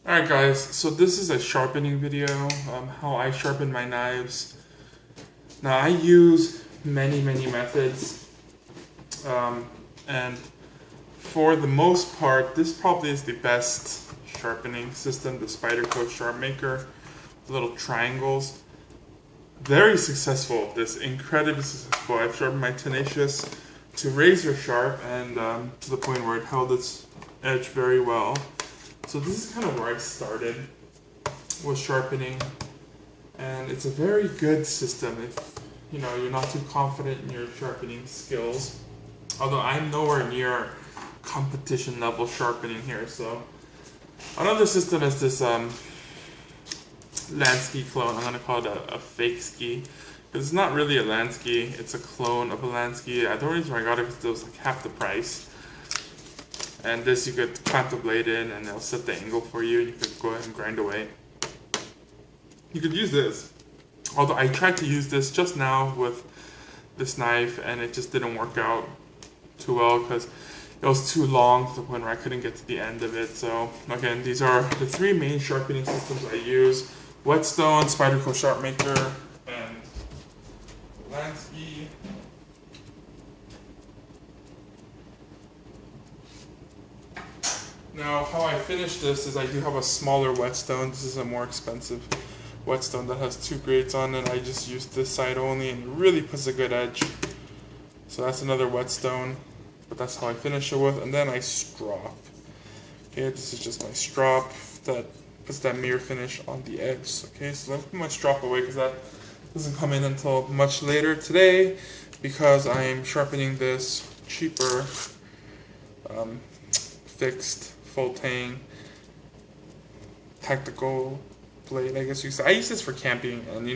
Alright guys, so this is a sharpening video, how I sharpen my knives. Now I use many methods, and for the most part, this probably is the best sharpening system, the Spyderco Sharp Maker, the little triangles. Very successful, this incredibly successful. I've sharpened my Tenacious to razor sharp and to the point where it held its edge very well. So this is kind of where I started, was sharpening, and it's a very good system if you're not too confident in your sharpening skills. Although I'm nowhere near competition level sharpening here. So another system is this Lansky clone. I'm gonna call it a fake ski, because it's not really a Lansky, it's a clone of a Lansky. The only reason I got it is because it was like half the price. And this you could clamp the blade in and it'll set the angle for you. You could go ahead and grind away. You could use this. Although I tried to use this just now with this knife and it just didn't work out too well because it was too long to the point where I couldn't get to the end of it. So again, these are the three main sharpening systems I use: Whetstone, Spyderco Sharp Maker, and Lansky. Now, how I finish this is I do have a smaller whetstone. This is a more expensive whetstone that has 2 grades on it. I just use this side only and it really puts a good edge. So that's another whetstone, but that's how I finish it with. And then I strop. Okay, this is just my strop that puts that mirror finish on the edge. Okay, so let me put my strop away because that doesn't come in until much later today because I'm sharpening this cheaper fixed full tang tactical blade, I guess you could say. I use this for camping, and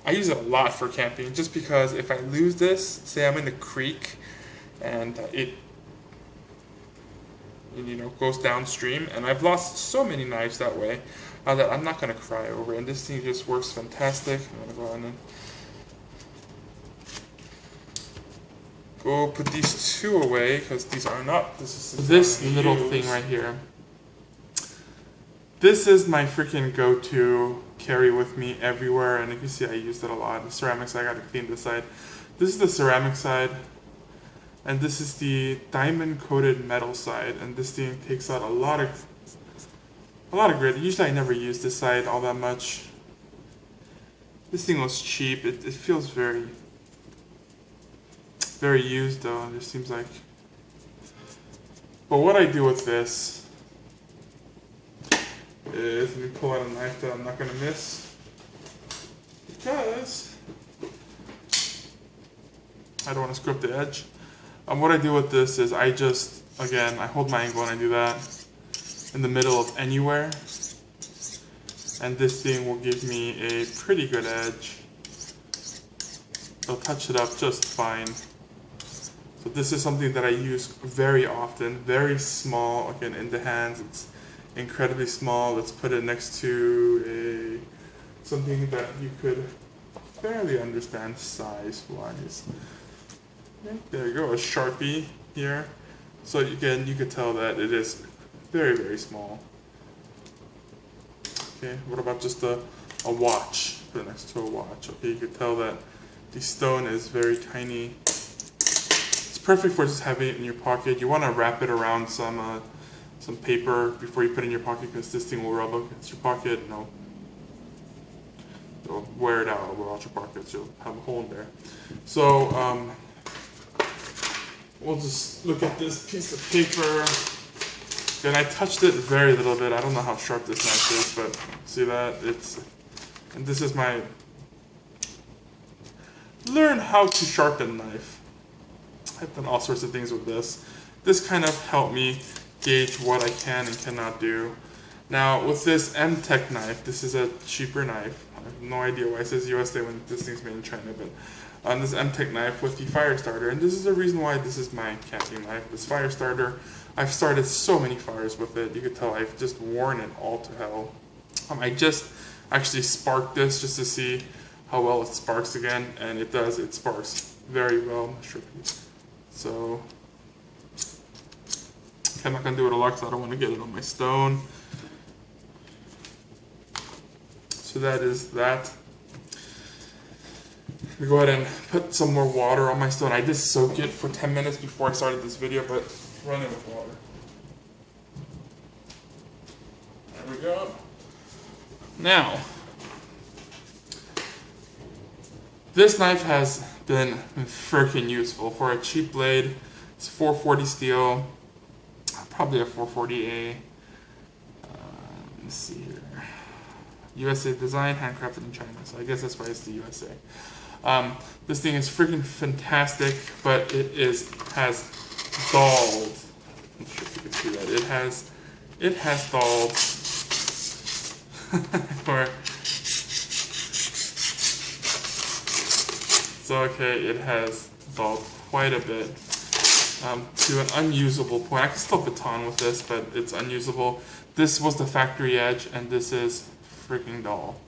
I use it a lot for camping just because if I lose this, say I'm in the creek and it goes downstream, and I've lost so many knives that way that I'm not going to cry over it, and this thing just works fantastic. I'm going to go on and go put these 2 away because these are not. This little thing right here. This is my freaking go-to, carry with me everywhere, and you can see I used it a lot. The ceramic side, I gotta clean this side. This is the ceramic side, and this is the diamond-coated metal side, and this thing takes out a lot of grit. Usually I never use this side all that much. This thing was cheap. It feels very used though, and it seems like. But what I do with this is, let me pull out a knife that I'm not going to miss, because I don't want to screw up the edge. What I do with this is I hold my angle and I do that in the middle of anywhere, and this thing will give me a pretty good edge. It'll touch it up just fine. So this is something that I use very often, very small, again in the hands, it's incredibly small. Let's put it next to something that you could fairly understand size-wise. Okay, there you go, a Sharpie here. So again, you could tell that it is very small. Okay, what about just a watch? Put it next to a watch. Okay, you could tell that the stone is very tiny. Perfect for just having it in your pocket. You want to wrap it around some paper before you put it in your pocket, because this thing will rub against your pocket. It'll wear it out without your pocket, so you'll have a hole in there. So we'll just look at this piece of paper. And I touched it very little bit. I don't know how sharp this knife is, but see that? And this is my learn how to sharpen knife. I've done all sorts of things with this. This kind of helped me gauge what I can and cannot do. Now with this M-Tech knife, this is a cheaper knife. I have no idea why it says USA when this thing's made in China, but this M-Tech knife with the fire starter, and this is the reason why this is my camping knife. This fire starter, I've started so many fires with it. You could tell I've just worn it all to hell. I just actually sparked this just to see how well it sparks again, and it does. It sparks very well. So I'm not going to do it a lot because I don't want to get it on my stone. So that is that. Let me go ahead and put some more water on my stone. I did soak it for 10 minutes before I started this video, but run it with water. There we go. Now, this knife has been freaking useful. For a cheap blade, it's 440 steel, probably a 440A. Let's see here. USA design, handcrafted in China. So I guess that's why it's the USA. This thing is freaking fantastic, but has dulled. I'm not sure if you can see that. It has dulled. So okay, it has dulled quite a bit to an unusable point. I can still baton with this, but it's unusable. This was the factory edge, and this is freaking dull.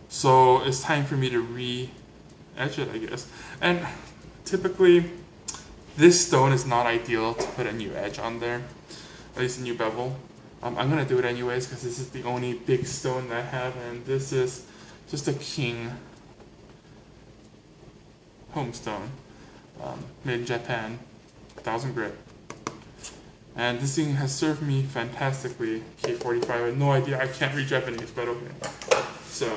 So it's time for me to re-edge it, I guess. And typically, this stone is not ideal to put a new edge on there, at least a new bevel. I'm gonna do it anyways because this is the only big stone that I have, and this is just a king home stone, made in Japan, 1000 grit. And this thing has served me fantastically. K45, I have no idea, I can't read Japanese, but okay. So,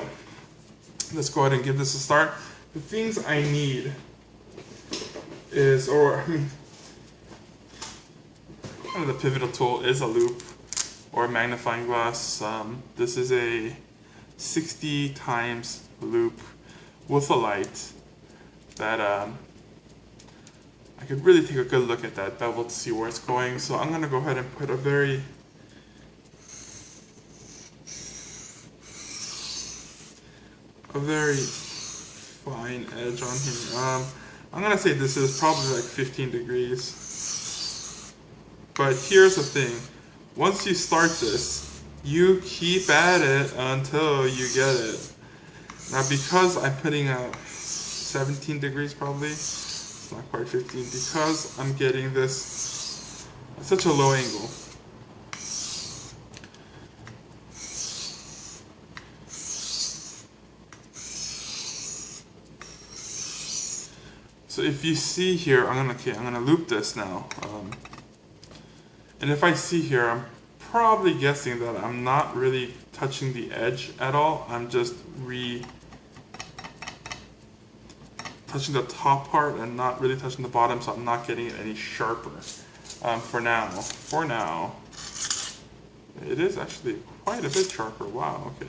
let's go ahead and give this a start. The things I need is, kind of the pivotal tool is a loop or a magnifying glass. This is a 60 times loop with a light that I could really take a good look at that bevel to see where it's going. So I'm going to go ahead and put a very fine edge on here. I'm going to say this is probably like 15 degrees. But here's the thing. Once you start this, you keep at it until you get it. Now because I'm putting a 17 degrees probably, not quite 15, because I'm getting this at such a low angle. So if you see here, I'm gonna loop this now. And if I see here, I'm probably guessing that I'm not really touching the edge at all. I'm just touching the top part and not really touching the bottom, so I'm not getting it any sharper. For now, it is actually quite a bit sharper. Wow, okay.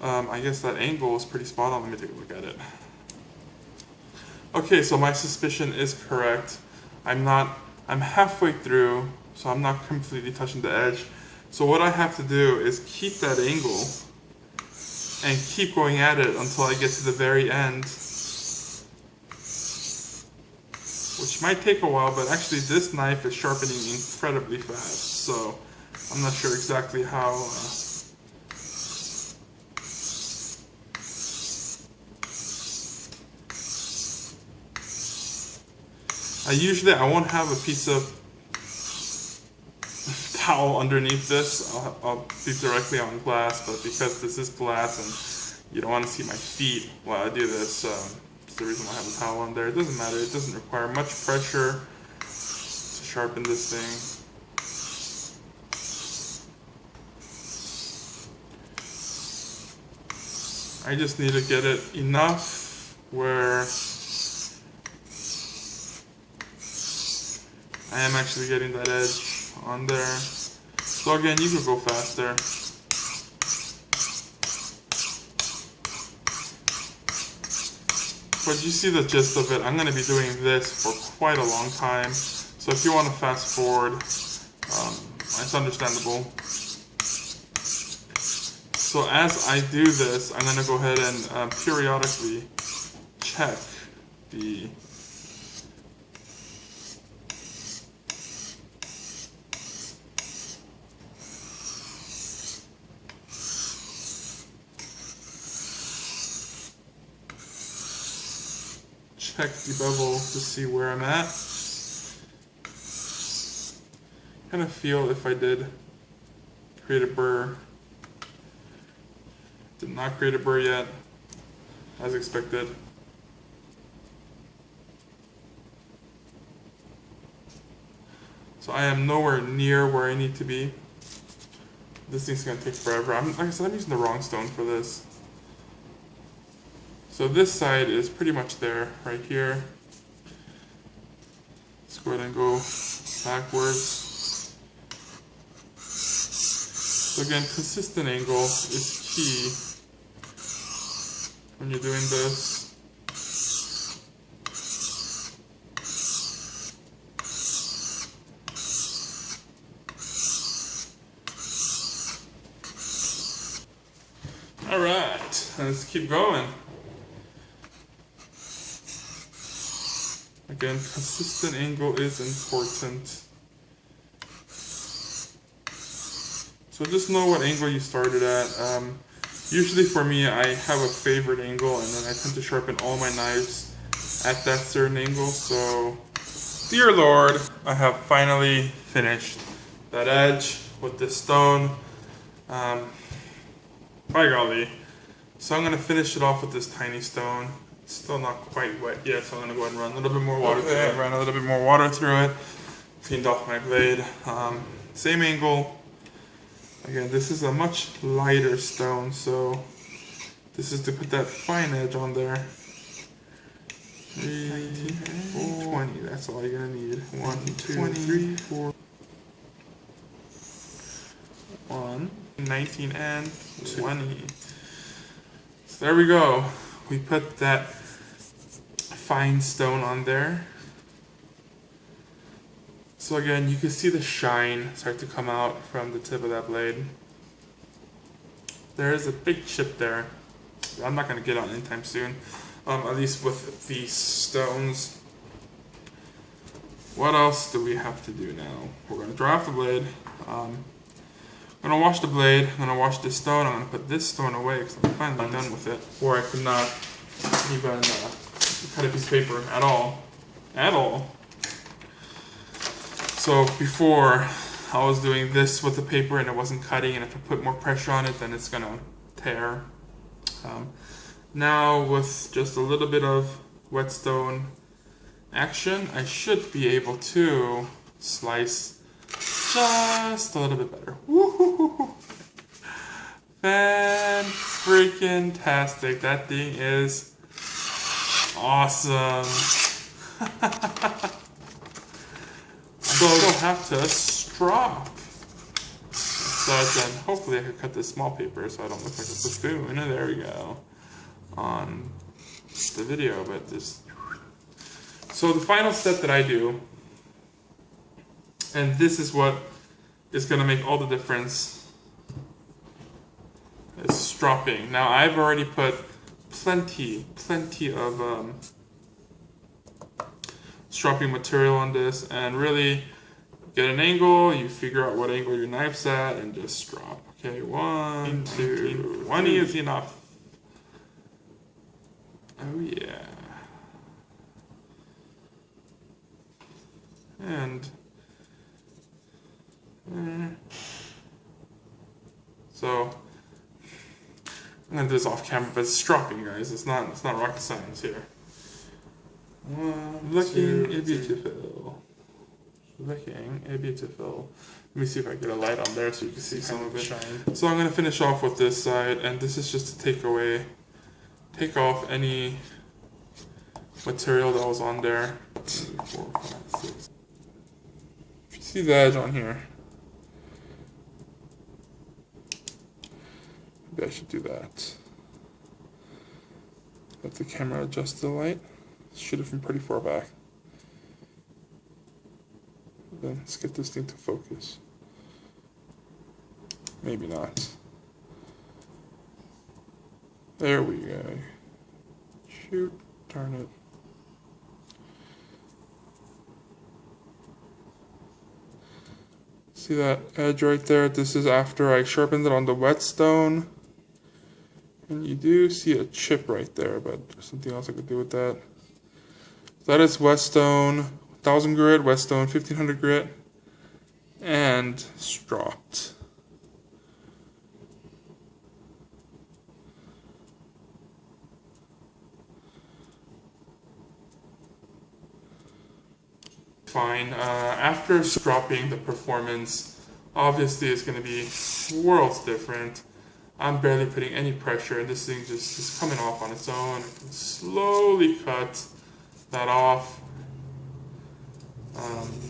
I guess that angle is pretty spot on. Let me take a look at it. Okay, so my suspicion is correct. I'm halfway through, so I'm not completely touching the edge. So what I have to do is keep that angle and keep going at it until I get to the very end, which might take a while, but actually this knife is sharpening incredibly fast, so I'm not sure exactly how. I won't have a piece of towel underneath this. I'll be directly on glass, but because this is glass and you don't want to see my feet while I do this, that's the reason why I have a towel on there. It doesn't matter. It doesn't require much pressure to sharpen this thing. I just need to get it enough where I am actually getting that edge on there. So again, you could go faster. But you see the gist of it. I'm going to be doing this for quite a long time. So if you want to fast forward, it's understandable. So as I do this, I'm going to go ahead and periodically check the bevel to see where I'm at. Kind of feel if I did create a burr. Did not create a burr yet, as expected. So I am nowhere near where I need to be. This thing's gonna take forever. Like I said, I'm using the wrong stone for this. So this side is pretty much there, right here. Let's go ahead and go backwards. So again, consistent angle is key when you're doing this. Alright, let's keep going. Again, consistent angle is important. So just know what angle you started at. Usually for me, I have a favorite angle, and then I tend to sharpen all my knives at that certain angle. So, dear Lord, I have finally finished that edge with this stone. By golly. So I'm going to finish it off with this tiny stone. It's still not quite wet yet, so I'm going to go ahead and run a little bit more water through it. Run a little bit more water through it. Cleaned off my blade. Same angle. Again, this is a much lighter stone, so this is to put that fine edge on there. 20. That's all you're going to need. 1, 2, 3, 4. 1, 19, and 20. So there we go. We put that fine stone on there. So again, you can see the shine start to come out from the tip of that blade. There is a big chip there. I'm not going to get out anytime soon, at least with these stones. What else do we have to do now? We're going to dry off the blade. I'm going to wash the blade, I'm going to wash this stone, I'm going to put this stone away because I'm finally done with it. Or I could not even cut a piece of paper at all. At all. So before, I was doing this with the paper and it wasn't cutting, and if I put more pressure on it, then it's going to tear. Now with just a little bit of whetstone action, I should be able to slice just a little bit better. Woo-hoo-hoo-hoo. Fan-freaking-tastic. That thing is awesome. So I don't have to strop. So then hopefully I could cut this small paper so I don't look like a buffoon. And there we go. On the video, but this. So the final step that I do, and this is what is going to make all the difference, is stropping. Now I've already put plenty of stropping material on this, and really get an angle, you figure out what angle your knife's at, and just strop. Okay, 1, 2, 20 is enough. Oh yeah. And so I'm gonna do this off camera, but it's stropping, guys. It's not rocket science here. Looking beautiful. Looking beautiful. Let me see if I get a light on there so you can see some of it shine. So I'm gonna finish off with this side, and this is just to take off any material that was on there. 2, 4, 5, 6. If you see the edge on here, maybe I should do that. Let the camera adjust the light. Shoot it from pretty far back. Then let's get this thing to focus. Maybe not. There we go. Shoot, darn it. See that edge right there? This is after I sharpened it on the whetstone. And you do see a chip right there, but there's something else I could do with that. That is whetstone, 1000 grit, whetstone, 1500 grit, and stropped. fine. After stropping, the performance obviously is going to be worlds different. I'm barely putting any pressure, and this thing just is coming off on its own. I can slowly cut that off.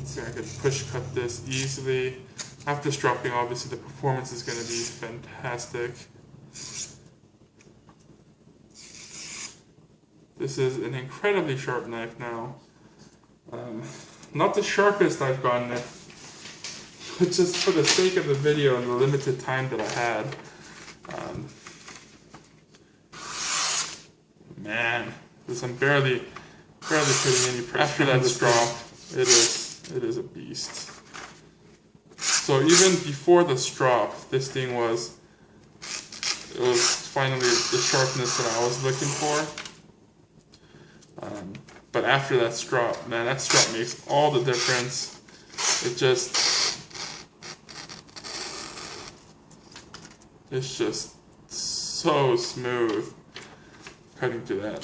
So I could push cut this easily. After stropping, obviously the performance is going to be fantastic. This is an incredibly sharp knife now. Not the sharpest I've gotten it, but just for the sake of the video and the limited time that I had. Man, I'm barely putting any pressure. After that strop, it is a beast. So even before the strop, this thing was finally the sharpness that I was looking for. But after that strop, man, that strop makes all the difference. It's just so smooth cutting through that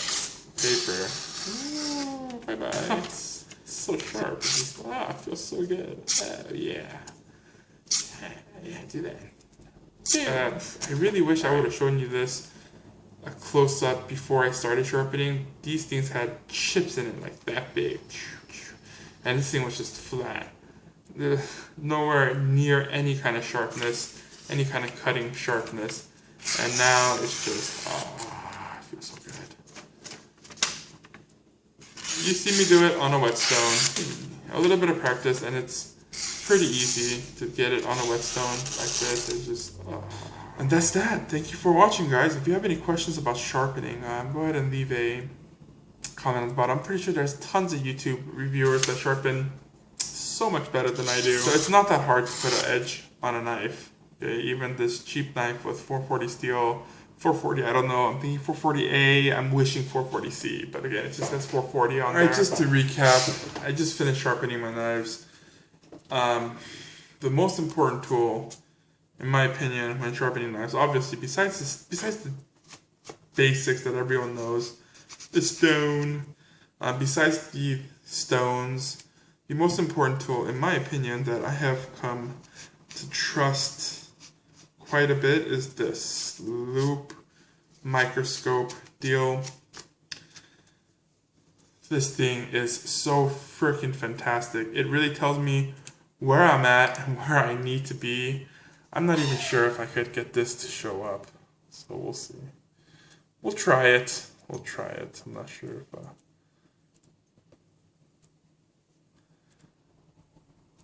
paper. Ooh, bye-bye. It's so sharp. It's just, it feels so good. Oh, yeah. Yeah, do that. I really wish I would have shown you this a close-up before I started sharpening. These things had chips in it like that big. And this thing was just flat. Nowhere near any kind of sharpness, any kind of cutting sharpness. And now it's just, it feels so good. You see me do it on a whetstone. A little bit of practice and it's pretty easy to get it on a whetstone like this. It's just, And that's that. Thank you for watching, guys. If you have any questions about sharpening, go ahead and leave a comment on the bottom. I'm pretty sure there's tons of YouTube reviewers that sharpen so much better than I do. So it's not that hard to put an edge on a knife. Okay? Even this cheap knife with 440 steel, 440, I don't know, I'm thinking 440A, I'm wishing 440C, but again, it just says 440 on there. Alright, just to recap, I just finished sharpening my knives. The most important tool, in my opinion, when sharpening knives, obviously, besides the basics that everyone knows, the stone, besides the stones, the most important tool, in my opinion, that I have come to trust quite a bit is this loop microscope deal. This thing is so freaking fantastic. It really tells me where I'm at and where I need to be. I'm not even sure if I could get this to show up, so we'll see. We'll try it. I'm not sure if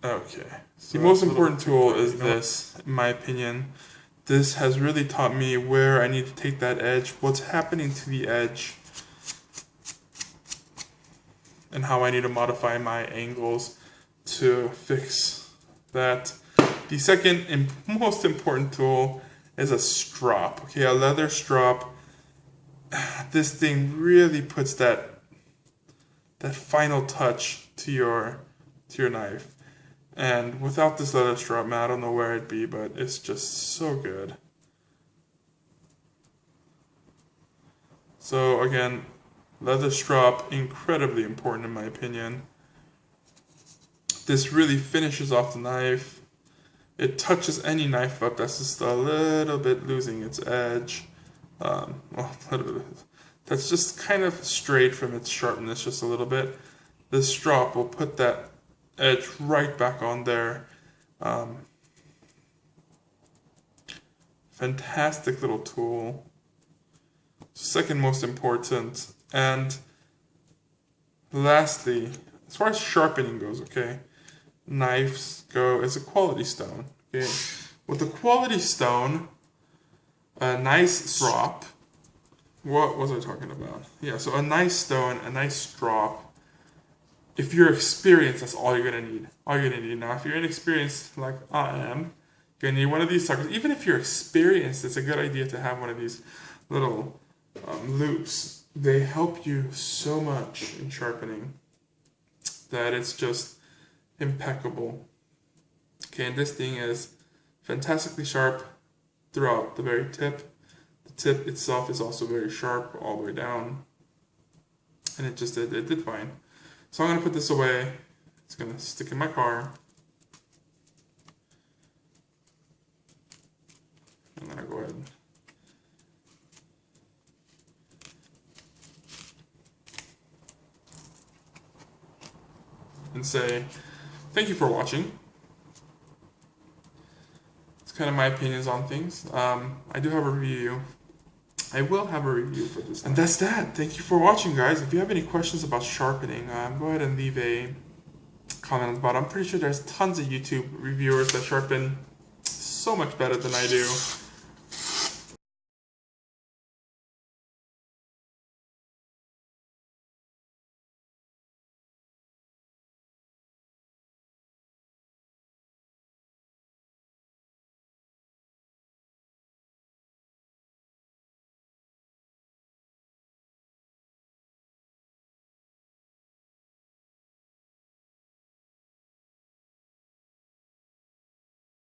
Okay. So the most important tool is this, in my opinion. This has really taught me where I need to take that edge, what's happening to the edge, and how I need to modify my angles to fix that. The second and most important tool is a strop. Okay, a leather strop. This thing really puts that final touch to your knife. And without this leather strap, man, I don't know where it'd be, but it's just so good. So again, leather strap, incredibly important in my opinion. This really finishes off the knife. It touches any knife up that's just a little bit losing its edge. That's just kind of strayed from its sharpness just a little bit. This strap will put that edge right back on there. Fantastic little tool. Second most important. And lastly, as far as sharpening goes, okay, knives go as a quality stone. Okay, with a quality stone, a nice strop. What was I talking about? Yeah, so a nice stone, a nice strop. If you're experienced, that's all you're gonna need. All you're gonna need. Now, if you're inexperienced, like I am, you're gonna need one of these suckers. Even if you're experienced, it's a good idea to have one of these little loops. They help you so much in sharpening that it's just impeccable. Okay, and this thing is fantastically sharp throughout the very tip. The tip itself is also very sharp all the way down, and it did fine. So I'm going to put this away, It's gonna stick in my car. And then I go ahead and say, thank you for watching. It's kind of my opinions on things. I do have a review. I will have a review for this. And that's that. Thank you for watching, guys. If you have any questions about sharpening, go ahead and leave a comment on the bottom. I'm pretty sure there's tons of YouTube reviewers that sharpen so much better than I do.